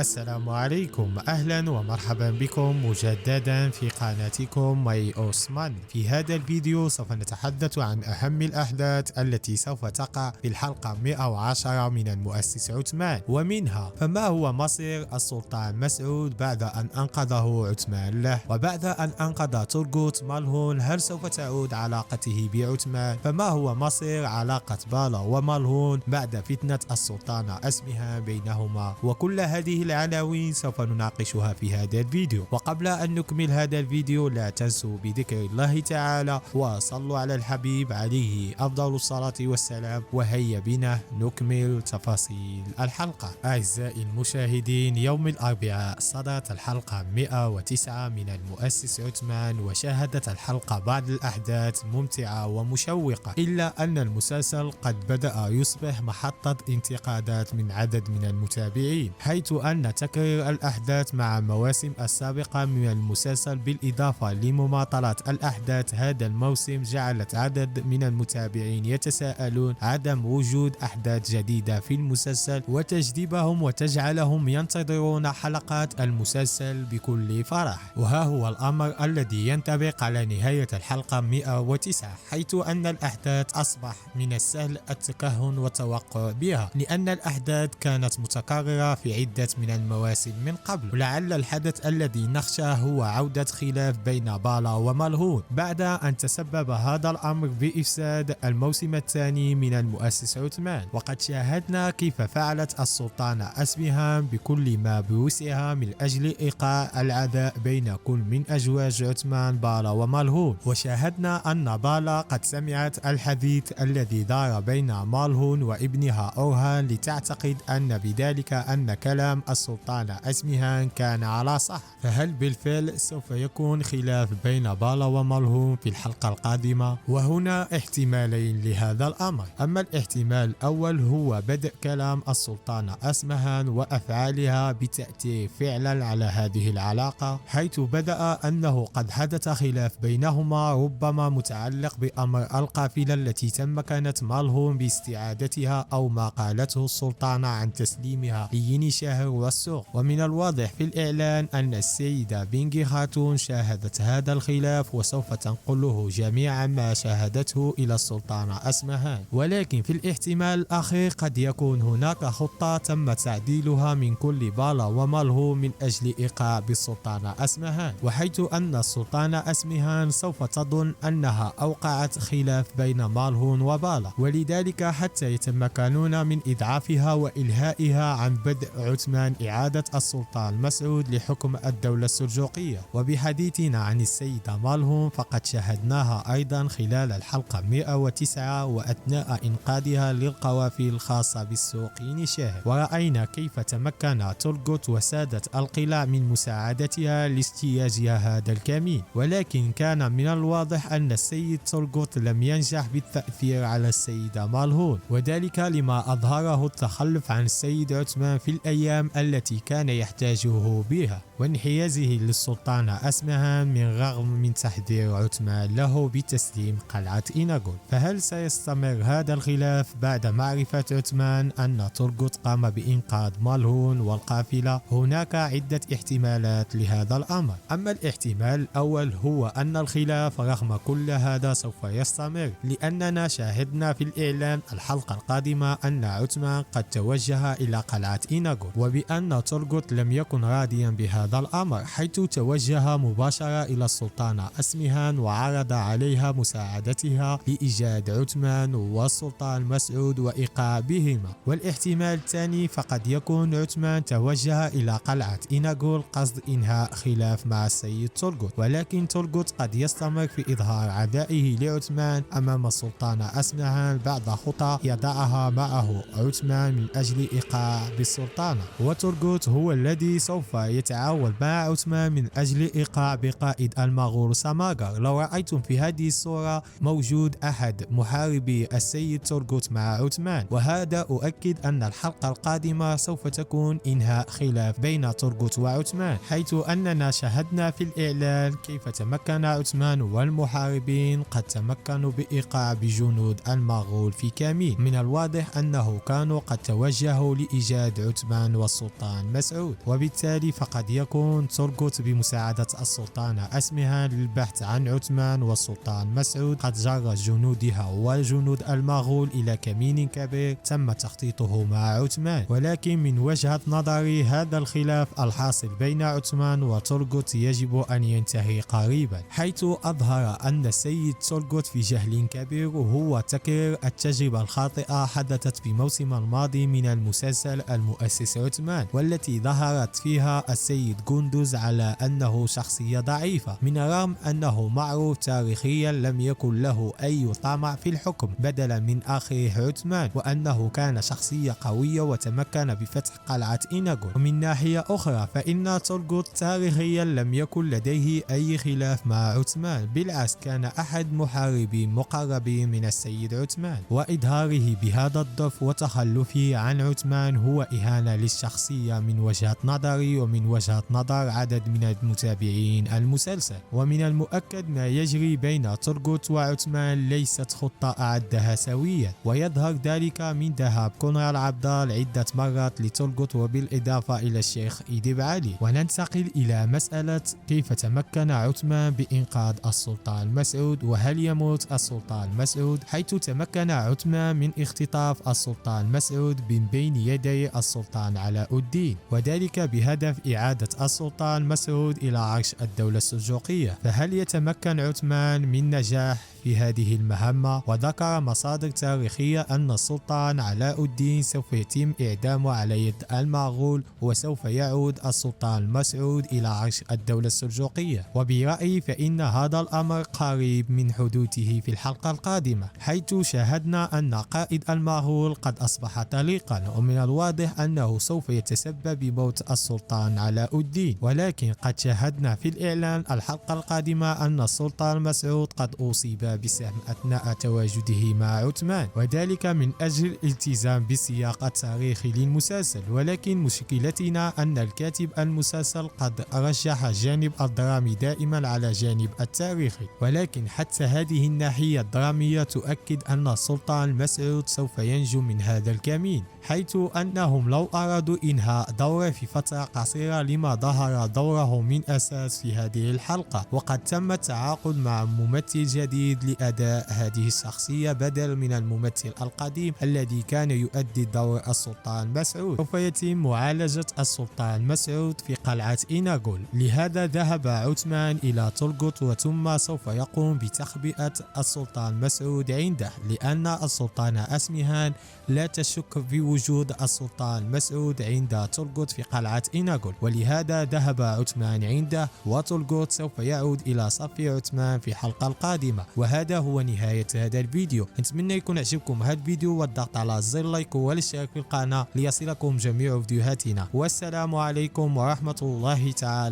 السلام عليكم، أهلا ومرحبا بكم مجددا في قناتكم ماي أوسمان. في هذا الفيديو سوف نتحدث عن أهم الأحداث التي سوف تقع في الحلقة 110 من المؤسس عثمان، ومنها فما هو مصير السلطان مسعود بعد أن أنقذه عثمان له، وبعد أن أنقذ تورغوت مالهون هل سوف تعود علاقته بعثمان؟ فما هو مصير علاقة بالا ومالهون بعد فتنة السلطانة أسمها بينهما؟ وكل هذه العناوين سوف نناقشها في هذا الفيديو. وقبل أن نكمل هذا الفيديو لا تنسوا بذكر الله تعالى وصلوا على الحبيب عليه أفضل الصلاة والسلام. وهيا بنا نكمل تفاصيل الحلقة. أعزائي المشاهدين، يوم الأربعاء صدرت الحلقة 109 من المؤسس عثمان، وشاهدت الحلقة بعض الأحداث ممتعة ومشوقة، إلا أن المسلسل قد بدأ يصبح محطة انتقادات من عدد من المتابعين، حيث أن تكرر الأحداث مع المواسم السابقة من المسلسل بالإضافة لمماطلة الأحداث هذا الموسم جعلت عدد من المتابعين يتساءلون عدم وجود أحداث جديدة في المسلسل وتجذبهم وتجعلهم ينتظرون حلقات المسلسل بكل فرح. وها هو الأمر الذي ينطبق على نهاية الحلقة 109، حيث أن الأحداث أصبح من السهل التكهن والتوقع بها، لأن الأحداث كانت متكررة في عدة من المواسم من قبل. ولعل الحدث الذي نخشاه هو عودة خلاف بين بالا ومالهون بعد أن تسبب هذا الأمر بإفساد الموسم الثاني من المؤسس عثمان. وقد شاهدنا كيف فعلت السلطانة أسمهان بكل ما بوسعها من أجل إيقاع العداء بين كل من أزواج عثمان بالا ومالهون، وشاهدنا أن بالا قد سمعت الحديث الذي دار بين مالهون وابنها أورهان لتعتقد أن بذلك أن كلام السلطانة أسمهان كان على صح. فهل بالفعل سوف يكون خلاف بين بالا ومالهون في الحلقة القادمة؟ وهنا احتمالين لهذا الأمر. أما الاحتمال الأول هو بدء كلام السلطانة أسمهان وأفعالها بتأثير فعلا على هذه العلاقة، حيث بدأ أنه قد حدث خلاف بينهما ربما متعلق بأمر القافلة التي تمكنت مالهون باستعادتها أو ما قالته السلطانة عن تسليمها ليني شاهر والسوق. ومن الواضح في الإعلان أن السيدة بينغي خاتون شاهدت هذا الخلاف وسوف تنقله جميعا ما شاهدته إلى السلطانة أسمهان. ولكن في الاحتمال الأخير قد يكون هناك خطة تم تعديلها من كل بالا ومالهون من أجل إيقاع بالسلطانة أسمهان، وحيث أن السلطانة أسمهان سوف تظن أنها أوقعت خلاف بين مالهون وبالا، ولذلك حتى يتمكنون من إضعافها وإلهائها عن بدء عثمان إعادة السلطان مسعود لحكم الدولة السلجوقية. وبحديثنا عن السيدة مالهون فقد شاهدناها أيضا خلال الحلقة 109 وأثناء إنقاذها للقوافل الخاصة بالسوق يني شاهر، ورأينا كيف تمكن تورغوت وسادة القلاع من مساعدتها لاجتيازها هذا الكمين. ولكن كان من الواضح أن السيد تورغوت لم ينجح بالتأثير على السيدة مالهون، وذلك لما أظهره التخلف عن السيد عثمان في الأيام التي كان يحتاجه بها، وانحيازه للسلطانة أسمهان من رغم من تحذير عثمان له بتسليم قلعة إيناغول. فهل سيستمر هذا الخلاف بعد معرفة عثمان أن تورغوت قام بإنقاذ مالهون والقافلة؟ هناك عدة احتمالات لهذا الأمر. أما الاحتمال الأول هو أن الخلاف رغم كل هذا سوف يستمر، لأننا شاهدنا في الإعلان الحلقة القادمة أن عثمان قد توجه إلى قلعة إيناغول، وبأن تورغوت لم يكن راضيا بهذا الأمر، حيث توجه مباشرة إلى السلطانة أسمهان وعرض عليها مساعدتها لإيجاد عثمان والسلطان مسعود وإيقاع بهما. والاحتمال الثاني فقد يكون عثمان توجه إلى قلعة إيناغول قصد إنهاء خلاف مع السيد تورغوت، ولكن تورغوت قد يستمر في إظهار عدائه لعثمان أمام السلطانة أسمهان بعد خطى يضعها معه عثمان من أجل إيقاع بالسلطانة. وتورغوت هو الذي سوف يتعاون مع عثمان من أجل إيقاع بقائد المغول ساماغر. لو رأيتم في هذه الصورة موجود أحد محاربي السيد تورغوت مع عثمان، وهذا أؤكد أن الحلقة القادمة سوف تكون إنهاء خلاف بين تورغوت وعثمان، حيث أننا شاهدنا في الإعلان كيف تمكن عثمان والمحاربين قد تمكنوا بإيقاع بجنود المغول في كمين. من الواضح أنه كانوا قد توجهوا لإيجاد عثمان والسلطان السلطان مسعود، وبالتالي فقد يكون تورغوت بمساعدة السلطانة أسمهان للبحث عن عثمان، والسلطان مسعود قد جر جنودها وجنود المغول إلى كمين كبير تم تخطيطه مع عثمان. ولكن من وجهة نظري هذا الخلاف الحاصل بين عثمان وتورغوت يجب أن ينتهي قريبا، حيث أظهر أن السيد تورغوت في جهل كبير، وهو تكرير التجربة الخاطئة حدثت في موسم الماضي من المسلسل المؤسس عثمان، والتي ظهرت فيها السيد قندوز على أنه شخصية ضعيفة، من رغم أنه معروف تاريخيا لم يكن له أي طمع في الحكم بدلا من أخيه عثمان، وأنه كان شخصية قوية وتمكن بفتح قلعة إيناغول. ومن ناحية أخرى فإن تورغوت تاريخيا لم يكن لديه أي خلاف مع عثمان، بالعكس كان أحد محاربي مقربين من السيد عثمان، وإظهاره بهذا الضعف وتخلفه عن عثمان هو إهانة للشخصية من وجهة نظري ومن وجهة نظر عدد من المتابعين المسلسل. ومن المؤكد ما يجري بين تورغوت وعثمان ليست خطة أعدها سويا، ويظهر ذلك من ذهاب كونرال عبدال عدة مرات لتورغوت وبالإضافة إلى الشيخ إيديب علي. وننتقل إلى مسألة كيف تمكن عثمان بإنقاذ السلطان مسعود، وهل يموت السلطان مسعود؟ حيث تمكن عثمان من اختطاف السلطان مسعود من بين يدي السلطان علاء الدين، وذلك بهدف إعادة السلطان مسعود إلى عرش الدولة السلجوقية. فهل يتمكن عثمان من نجاح في هذه المهمة؟ وذكر مصادر تاريخية أن السلطان علاء الدين سوف يتم إعدامه على يد المغول، وسوف يعود السلطان مسعود إلى عرش الدولة السلجوقية. وبرأيي فإن هذا الأمر قريب من حدوثه في الحلقة القادمة، حيث شاهدنا أن قائد المغول قد أصبح طليقا، ومن الواضح أنه سوف يتسبب بموت السلطان علاء الدين. ولكن قد شاهدنا في الإعلان الحلقة القادمة أن السلطان مسعود قد أصيب بسهم أثناء تواجده مع عثمان، وذلك من أجل الالتزام بالسياق التاريخي للمسلسل. ولكن مشكلتنا أن الكاتب المسلسل قد رجح الجانب الدرامي دائما على جانب التاريخي، ولكن حتى هذه الناحية الدرامية تؤكد أن السلطان مسعود سوف ينجو من هذا الكمين، حيث أنهم لو أرادوا إنهاء دوره في فترة قصيرة لما ظهر دوره من أساس في هذه الحلقة. وقد تم التعاقد مع ممثل جديد لأداء هذه الشخصية بدل من الممثل القديم الذي كان يؤدي دور السلطان مسعود. سوف يتم معالجة السلطان مسعود في قلعة إيناغول، لهذا ذهب عثمان إلى تورغوت، وثم سوف يقوم بتخبئة السلطان مسعود عنده، لأن السلطانة أسمهان لا تشك في وجود السلطان مسعود عند تورغوت في قلعة إيناغول، ولهذا ذهب عثمان عنده، وتورغوت سوف يعود إلى صف عثمان في الحلقة القادمة. وهذا هو نهاية هذا الفيديو. نتمنى يكون عجبكم هذا الفيديو، والضغط على زر لايك والاشتراك في القناة ليصلكم جميع فيديوهاتنا. والسلام عليكم ورحمة الله تعالى